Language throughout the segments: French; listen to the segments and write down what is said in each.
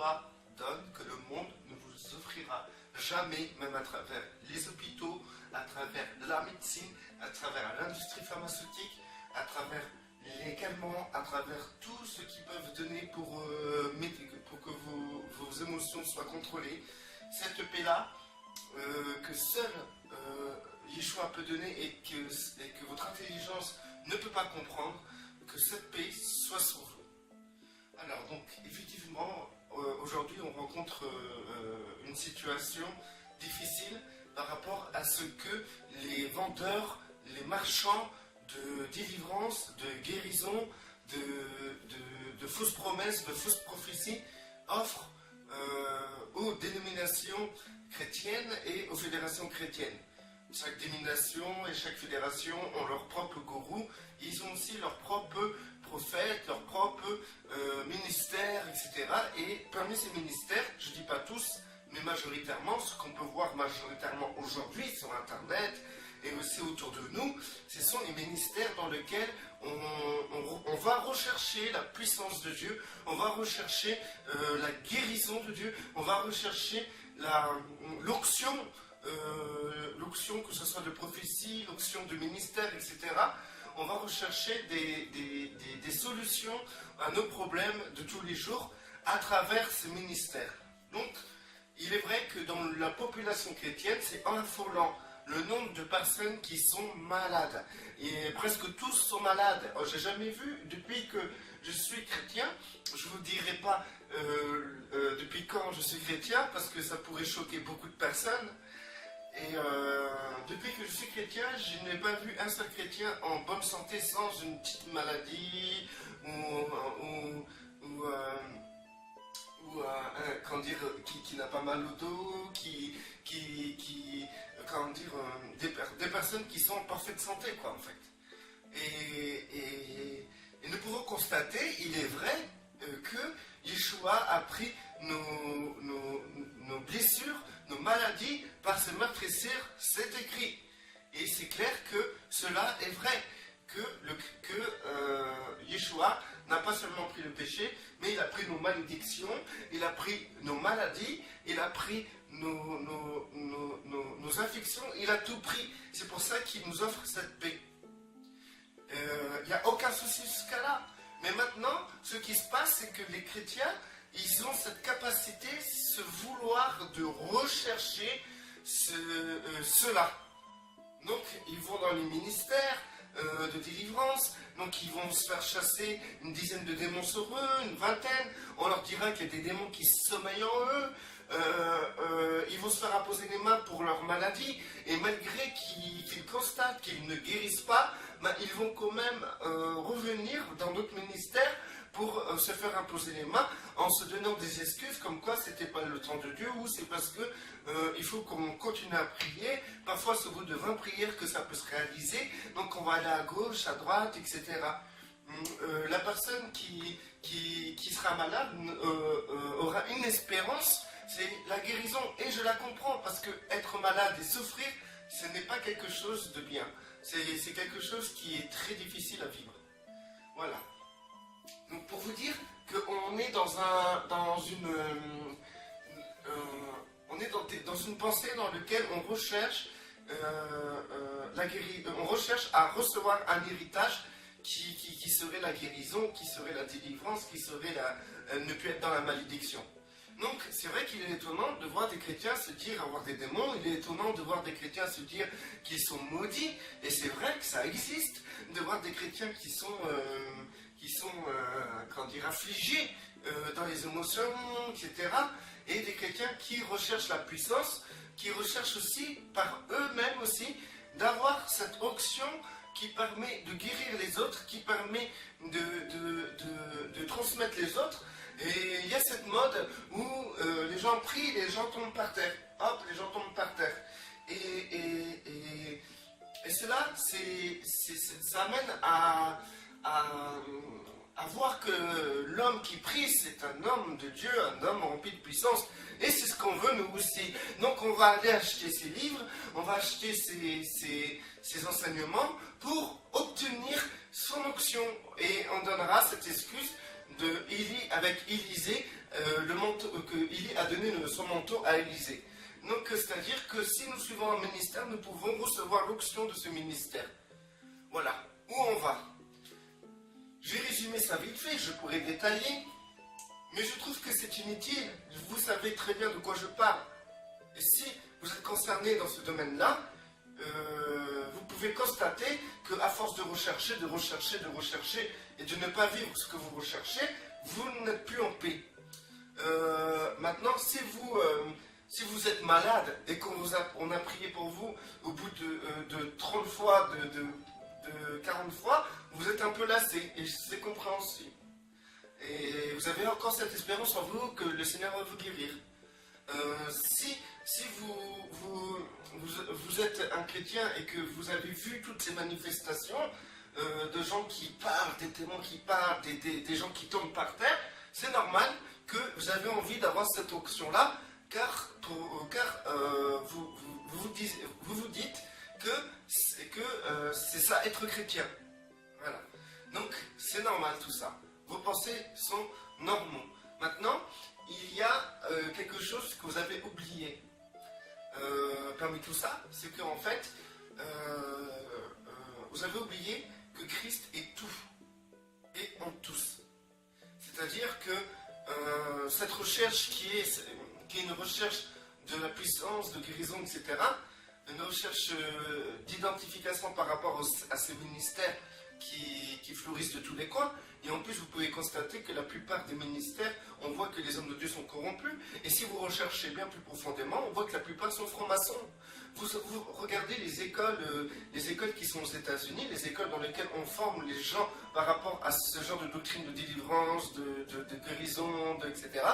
Yeshua donne, que le monde ne vous offrira jamais, même à travers les hôpitaux, à travers la médecine, à travers l'industrie pharmaceutique, à travers légalement, à travers tout ce qu'ils peuvent donner pour que vos émotions soient contrôlées. Cette paix-là, que seul Yeshua peut donner et que votre intelligence ne peut pas comprendre, que cette paix soit sur vous. Alors donc, effectivement, aujourd'hui on rencontre une situation difficile par rapport à ce que les vendeurs, les marchands de délivrance, de guérison, de fausses promesses, de fausses prophéties offrent aux dénominations chrétiennes et aux fédérations chrétiennes. Chaque dénomination et chaque fédération ont leur propre gourou, ils ont aussi leurs propres prophètes, leurs propres ministères, etc. Et parmi ces ministères, je ne dis pas tous, mais majoritairement, ce qu'on peut voir majoritairement aujourd'hui sur Internet et aussi autour de nous, ce sont les ministères dans lesquels on va rechercher la puissance de Dieu, on va rechercher la guérison de Dieu, on va rechercher l'onction, que ce soit de prophétie, l'onction de ministère, etc. On va rechercher des solutions à nos problèmes de tous les jours à travers ces ministères. Donc, il est vrai que dans la population chrétienne, c'est affolant le nombre de personnes qui sont malades. Et presque tous sont malades. J'ai jamais vu, depuis que je suis chrétien, je ne vous dirai pas depuis quand je suis chrétien, parce que ça pourrait choquer beaucoup de personnes. Et depuis que je suis chrétien, je n'ai pas vu un seul chrétien en bonne santé sans une petite maladie qui n'a pas mal au dos, des personnes qui sont en parfaite santé, quoi, en fait. Et nous pouvons constater, il est vrai, que Yeshua a pris nos blessures, nos maladies par ses meurtrissures, c'est écrit. Et c'est clair que cela est vrai, que Yeshua n'a pas seulement pris le péché, mais il a pris nos malédictions, il a pris nos maladies, il a pris nos afflictions, il a tout pris. C'est pour ça qu'il nous offre cette paix. Il n'y a aucun souci jusqu'à là. Mais maintenant, ce qui se passe, c'est que les chrétiens, ils ont cette capacité, ce vouloir de rechercher cela. Donc, ils vont dans les ministères de délivrance, donc ils vont se faire chasser une dizaine de démons sur eux, une vingtaine. On leur dira qu'il y a des démons qui sommeillent en eux. Ils vont se faire imposer les mains pour leur maladie, et malgré qu'ils constatent qu'ils ne guérissent pas, ils vont quand même revenir dans d'autres ministères pour se faire imposer les mains en se donnant des excuses comme quoi c'était pas le temps de Dieu, ou c'est parce que il faut qu'on continue à prier. Parfois c'est au bout de 20 prières que ça peut se réaliser, donc on va aller à gauche, à droite, etc. La personne qui sera malade aura une espérance, c'est la guérison. Et je la comprends, parce que être malade et souffrir, ce n'est pas quelque chose de bien. C'est quelque chose qui est très difficile à vivre. Voilà. Donc pour vous dire qu'on est dans une pensée dans laquelle on recherche on recherche à recevoir un héritage qui serait la guérison, qui serait la délivrance, qui serait ne plus être dans la malédiction. Donc c'est vrai qu'il est étonnant de voir des chrétiens se dire avoir des démons, il est étonnant de voir des chrétiens se dire qu'ils sont maudits, et c'est vrai que ça existe, de voir des chrétiens qui sont affligés dans les émotions, etc. Et des chrétiens qui recherchent la puissance, qui recherchent aussi par eux-mêmes aussi d'avoir cette onction qui permet de guérir les autres, qui permet de transmettre les autres. Et il y a cette mode où les gens prient, les gens tombent par terre. Hop, les gens tombent par terre. Et cela, ça amène à voir que l'homme qui prie, c'est un homme de Dieu, un homme rempli de puissance. Et c'est ce qu'on veut nous aussi. Donc on va aller acheter ces livres, on va acheter ces enseignements pour obtenir son onction. Et on donnera cette excuse de Élie avec Élisée, le manteau, que Élie a donné son manteau à Élisée. Donc, c'est-à-dire que si nous suivons un ministère, nous pouvons recevoir l'onction de ce ministère. Voilà. Où on va? J'ai résumé ça vite fait, je pourrais détailler, mais je trouve que c'est inutile. Vous savez très bien de quoi je parle. Et si vous êtes concerné dans ce domaine-là, vous pouvez constater qu'à force de rechercher, et de ne pas vivre ce que vous recherchez, vous n'êtes plus en paix. Maintenant, si vous êtes malade et qu'on a prié pour vous au bout de 30 fois, de 40 fois, vous êtes un peu lassé et c'est compréhensible. Et vous avez encore cette espérance en vous que le Seigneur va vous guérir. Si vous êtes un chrétien et que vous avez vu toutes ces manifestations de gens qui parlent, des témoins qui parlent, des gens qui tombent par terre, c'est normal que vous avez envie d'avoir cette onction-là, car vous vous dites que c'est ça être chrétien. Voilà. Donc c'est normal tout ça. Vos pensées sont normaux. Maintenant, il y a quelque chose que vous avez oublié. Parmi tout ça, c'est qu'en fait, vous avez oublié que Christ est tout et en tous. C'est-à-dire que cette recherche qui est une recherche de la puissance, de guérison, etc., une recherche d'identification par rapport à ces ministères qui fleurissent de tous les coins. Et en plus, vous pouvez constater que la plupart des ministères, on voit que les hommes de Dieu sont corrompus. Et si vous recherchez bien plus profondément, on voit que la plupart sont francs-maçons. Vous regardez les écoles qui sont aux États-Unis, les écoles dans lesquelles on forme les gens par rapport à ce genre de doctrine de délivrance, de guérison, etc.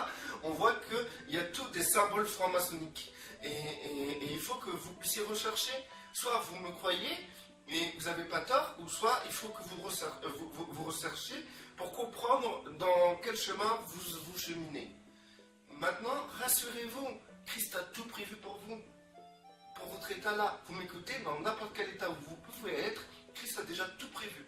On voit qu'il y a tous des symboles francs-maçonniques. Et il faut que vous puissiez rechercher. Soit vous me croyez, mais vous n'avez pas tort, ou soit il faut que vous recherchiez pour comprendre dans quel chemin vous cheminez. Maintenant, rassurez-vous, Christ a tout prévu pour vous. Pour votre état-là, vous m'écoutez, dans n'importe quel état où vous pouvez être, Christ a déjà tout prévu.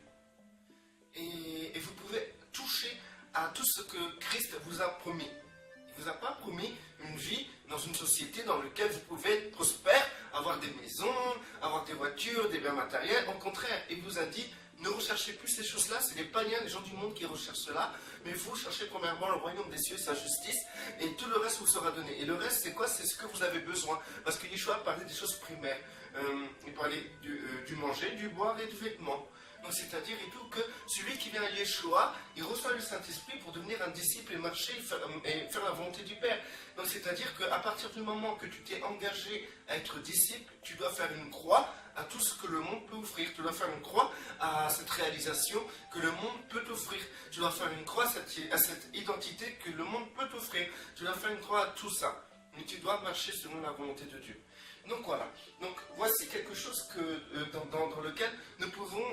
Et vous pouvez toucher à tout ce que Christ vous a promis. Il ne vous a pas promis une vie dans une société dans laquelle vous pouvez être prospère, avoir des maisons, avoir des voitures, des biens matériels. Au contraire, il vous a dit, ne recherchez plus ces choses-là, c'est les païens, les gens du monde qui recherchent cela, mais vous cherchez premièrement le royaume des cieux et sa justice, et tout le reste vous sera donné. Et le reste, c'est quoi? C'est ce que vous avez besoin. Parce que Yeshua parlait des choses primaires. Il parlait du manger, du boire et du vêtement. Donc c'est-à-dire et tout que celui qui vient à Yeshua, il reçoit le Saint-Esprit pour devenir un disciple et marcher et faire la volonté du Père. Donc c'est-à-dire qu'à partir du moment que tu t'es engagé à être disciple, tu dois faire une croix à tout ce que le monde peut offrir. Tu dois faire une croix à cette réalisation que le monde peut t'offrir. Tu dois faire une croix à cette identité que le monde peut t'offrir. Tu dois faire une croix à tout ça. Mais tu dois marcher selon la volonté de Dieu. Donc voilà, donc voici quelque chose dans lequel nous pouvons,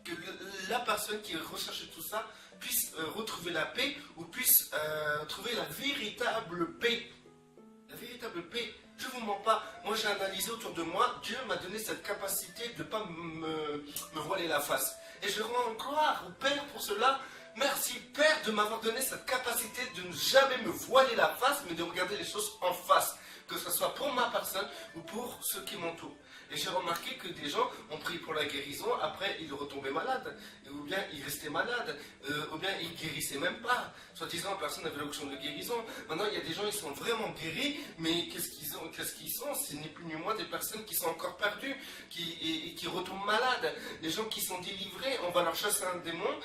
que la personne qui recherche tout ça puisse retrouver la paix ou puisse trouver la véritable paix. La véritable paix, je ne vous mens pas, moi j'ai analysé autour de moi, Dieu m'a donné cette capacité de ne pas me voiler la face. Et je rends gloire au Père pour cela. Merci Père de m'avoir donné cette capacité de ne jamais me voiler la face, mais de regarder les choses en face. Que ce soit pour ma personne ou pour ceux qui m'entourent. Et j'ai remarqué que des gens ont prié pour la guérison, après ils retombaient malades, ou bien ils restaient malades, ou bien ils guérissaient même pas. Soi-disant, la personne avait l'option de guérison. Maintenant, il y a des gens, ils sont vraiment guéris, mais qu'est-ce qu'ils sont? Ce n'est plus ni moins des personnes qui sont encore perdues, qui retombent malades. Les gens qui sont délivrés, on va leur chasser un démon,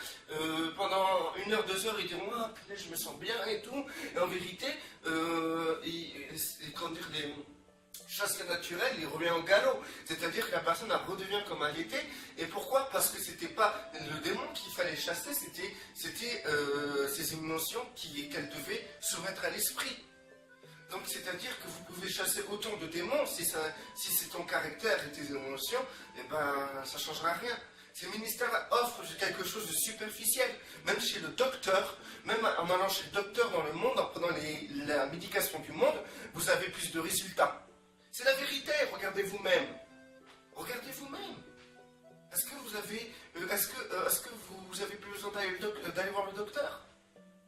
pendant 1 heure, 2 heures, ils diront, ah, punaise, je me sens bien et tout. Et en vérité, les chasse naturelle, il revient au galop. C'est-à-dire que la personne redevient comme elle était. Et pourquoi? Parce que c'était pas le démon qu'il fallait chasser, c'était ces émotions qu'elle devait soumettre à l'esprit. Donc c'est-à-dire que vous pouvez chasser autant de démons, si c'est ton caractère et tes émotions, eh ben ça ne changera rien. Ces ministères offrent quelque chose de superficiel. Même chez le docteur, même en allant chez le docteur dans le monde, en prenant la médication du monde, vous avez plus de résultats. C'est la vérité, regardez vous-même. Regardez vous-même. Est-ce que vous avez Est-ce que vous avez besoin d'aller voir le docteur?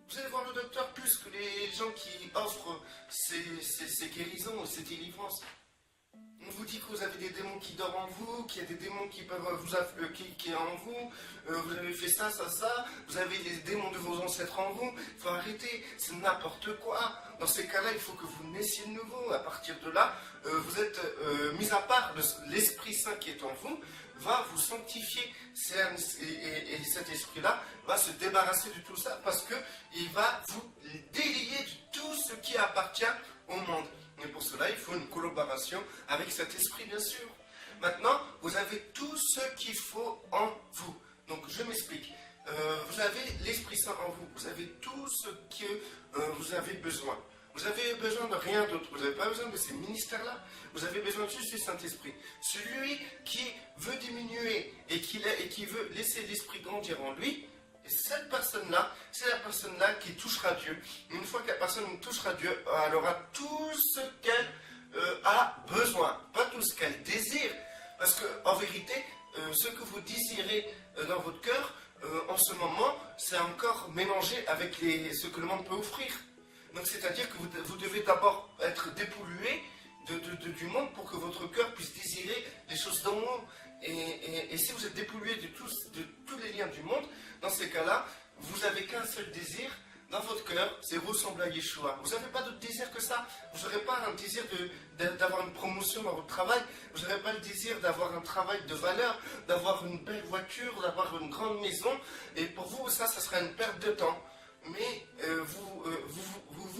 Vous allez voir le docteur plus que les gens qui offrent ces guérisons, ces délivrances. On vous dit que vous avez des démons qui dorment en vous, qu'il y a des démons qui peuvent qui est en vous, vous avez fait ça, vous avez les démons de vos ancêtres en vous. Il faut arrêter, c'est n'importe quoi. Dans ces cas-là, il faut que vous naissiez de nouveau. À partir de là, vous êtes mis à part, l'Esprit Saint qui est en vous va vous sanctifier. Et cet esprit-là va se débarrasser de tout ça parce qu'il va vous délier de tout ce qui appartient au monde. Et pour cela, il faut une collaboration avec cet esprit, bien sûr. Maintenant, vous avez tout ce qu'il faut en vous. Donc, je m'explique. Vous avez l'Esprit Saint en vous. Vous avez tout ce que vous avez besoin. Vous avez besoin de rien d'autre. Vous n'avez pas besoin de ces ministères-là. Vous avez besoin juste du Saint-Esprit. Celui qui veut diminuer et qui veut laisser l'Esprit grandir en lui, et cette personne-là, c'est la personne-là qui touchera Dieu. Une fois que la personne touchera Dieu, elle aura tout ce qu'elle a besoin, pas tout ce qu'elle désire. Parce qu'en vérité, ce que vous désirez dans votre cœur, en ce moment, c'est encore mélangé avec ce que le monde peut offrir. Donc c'est-à-dire que vous devez d'abord être dépollué du monde pour que votre cœur puisse désirer les choses d'en haut. Et si vous êtes dépollué de tous les liens du monde, dans ces cas-là, vous n'avez qu'un seul désir dans votre cœur, c'est ressembler à Yeshua. Vous n'avez pas d'autre désir que ça. Vous n'aurez pas un désir d'avoir une promotion dans votre travail. Vous n'aurez pas le désir d'avoir un travail de valeur, d'avoir une belle voiture, d'avoir une grande maison. Et pour vous, ça sera une perte de temps. Mais vous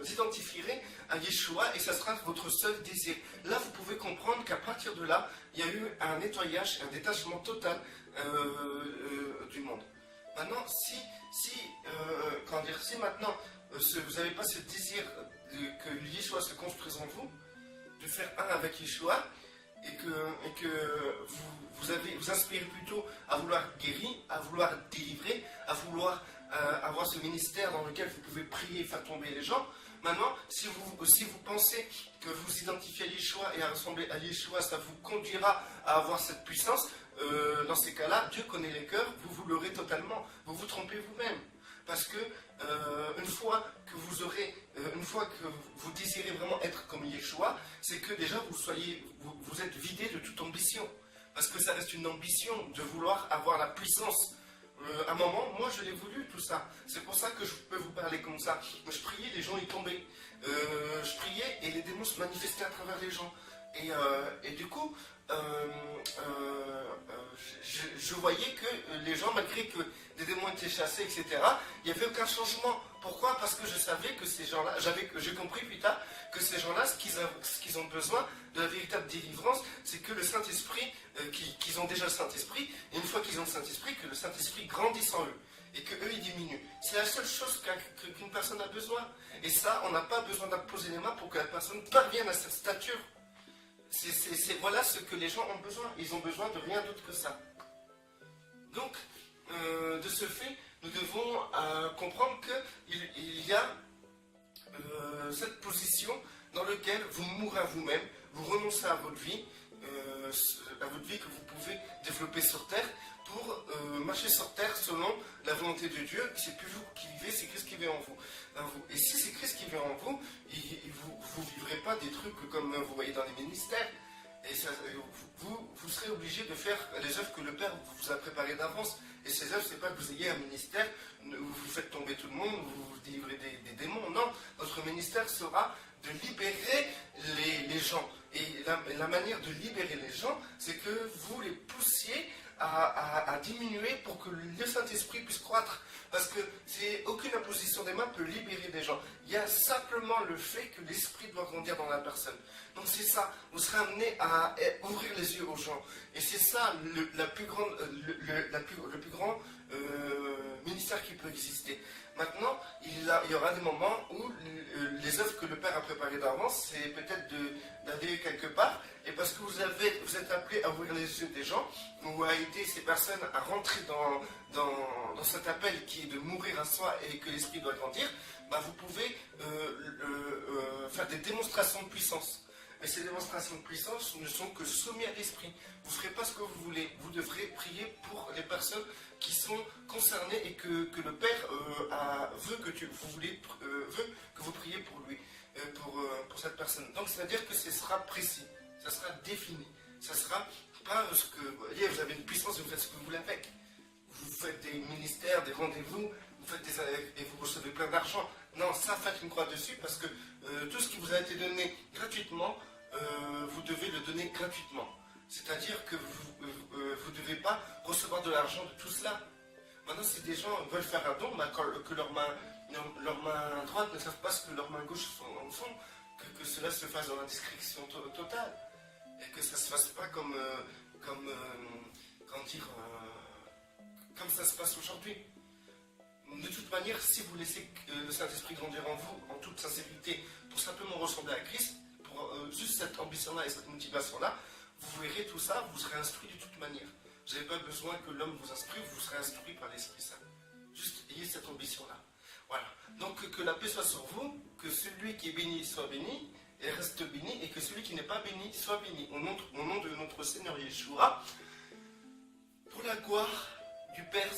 identifierez à Yeshua et ça sera votre seul désir. Là, vous pouvez comprendre qu'à partir de là, il y a eu un nettoyage, un détachement total du monde. Maintenant, si maintenant vous n'avez pas ce désir que Yeshua se construise en vous, de faire un avec Yeshua, et que vous inspirez plutôt à vouloir guérir, à vouloir délivrer, à vouloir avoir ce ministère dans lequel vous pouvez prier et faire tomber les gens. Maintenant, si vous pensez que vous identifiez à Yeshua et à ressembler à Yeshua, ça vous conduira à avoir cette puissance, dans ces cas-là, Dieu connaît les cœurs, vous l'aurez totalement, vous vous trompez vous-même. Parce que une fois que vous désirez vraiment être comme Yeshua, c'est que déjà vous êtes vidé de toute ambition. Parce que ça reste une ambition de vouloir avoir la puissance. À un moment, moi je l'ai voulu tout ça. C'est pour ça que je peux vous parler comme ça. Je priais, les gens y tombaient. Je priais et les démons se manifestaient à travers les gens. Et du coup, je voyais que les gens, malgré que des démons étaient chassés, etc., il n'y avait aucun changement. Pourquoi? Parce que je savais que ces gens-là, j'ai compris plus tard que ces gens-là, ce qu'ils ont besoin de la véritable délivrance, c'est que le Saint-Esprit, qu'ils ont déjà le Saint-Esprit, et une fois qu'ils ont le Saint-Esprit, que le Saint-Esprit grandisse en eux, et que eux ils diminuent. C'est la seule chose qu'une personne a besoin. Et ça, on n'a pas besoin d'imposer les mains pour que la personne parvienne à cette stature. Voilà ce que les gens ont besoin. Ils ont besoin de rien d'autre que ça. Donc, de ce fait, nous devons comprendre qu'il y a cette position dans laquelle vous mourrez à vous-même, vous renoncez à votre vie que vous pouvez développer sur terre pour marcher sur terre selon la volonté de Dieu. C'est plus vous qui vivez, c'est Christ qui vit en vous. Et si c'est Christ qui vit en vous, vous ne vivrez pas des trucs comme vous voyez dans les ministères. Et vous serez obligé de faire les œuvres que le Père vous a préparées d'avance. Et ces œuvres, ce n'est pas que vous ayez un ministère où vous faites tomber tout le monde, vous délivrez des démons. Non, notre ministère sera de libérer les gens. Et la manière de libérer les gens, c'est que vous les poussiez à diminuer pour que le Saint-Esprit puisse croître. Parce que aucune imposition des mains peut libérer des gens. Il y a simplement le fait que l'Esprit doit grandir dans la personne. Donc c'est ça, vous serez amené à ouvrir les yeux aux gens. Et c'est ça le plus grand ministère qui peut exister. Maintenant, il y aura des moments où les œuvres que le Père a préparées d'avance, c'est peut-être d'aller quelque part, et parce que vous êtes appelé à ouvrir les yeux des gens, ou à aider ces personnes à rentrer dans cet appel qui est de mourir à soi et que l'esprit doit grandir, vous pouvez faire des démonstrations de puissance. Mais ces démonstrations de puissance ne sont que soumis à l'esprit. Vous ne ferez pas ce que vous voulez. Vous devrez prier pour les personnes qui sont concernées et que le Père veut que vous priez pour lui, pour cette personne. Donc, c'est-à-dire que ce sera précis, ça sera défini. Ça sera pas ce que... Vous voyez, vous avez une puissance et vous faites ce que vous voulez avec. Vous faites des ministères, des rendez-vous, et vous recevez plein d'argent. Non, ça, faites une croix dessus parce que tout ce qui vous a été donné gratuitement, vous devez le donner gratuitement. C'est-à-dire que vous ne devez pas recevoir de l'argent de tout cela. Maintenant, si des gens veulent faire un don, que leur main droite ne savent pas ce que leur main gauche font, que cela se fasse dans la discrétion totale. Et que ça ne se fasse pas comme ça se passe aujourd'hui. De toute manière, si vous laissez le Saint-Esprit grandir en vous, en toute sincérité, pour simplement ressembler à Christ, pour juste cette ambition-là et cette motivation-là, vous verrez tout ça, vous serez instruit de toute manière. Vous n'avez pas besoin que l'homme vous instruise, vous serez instruit par l'Esprit Saint. Juste ayez cette ambition-là. Voilà. Donc que la paix soit sur vous, que celui qui est béni soit béni, et reste béni, et que celui qui n'est pas béni soit béni. Au nom de notre Seigneur Yeshua, pour la gloire du Père.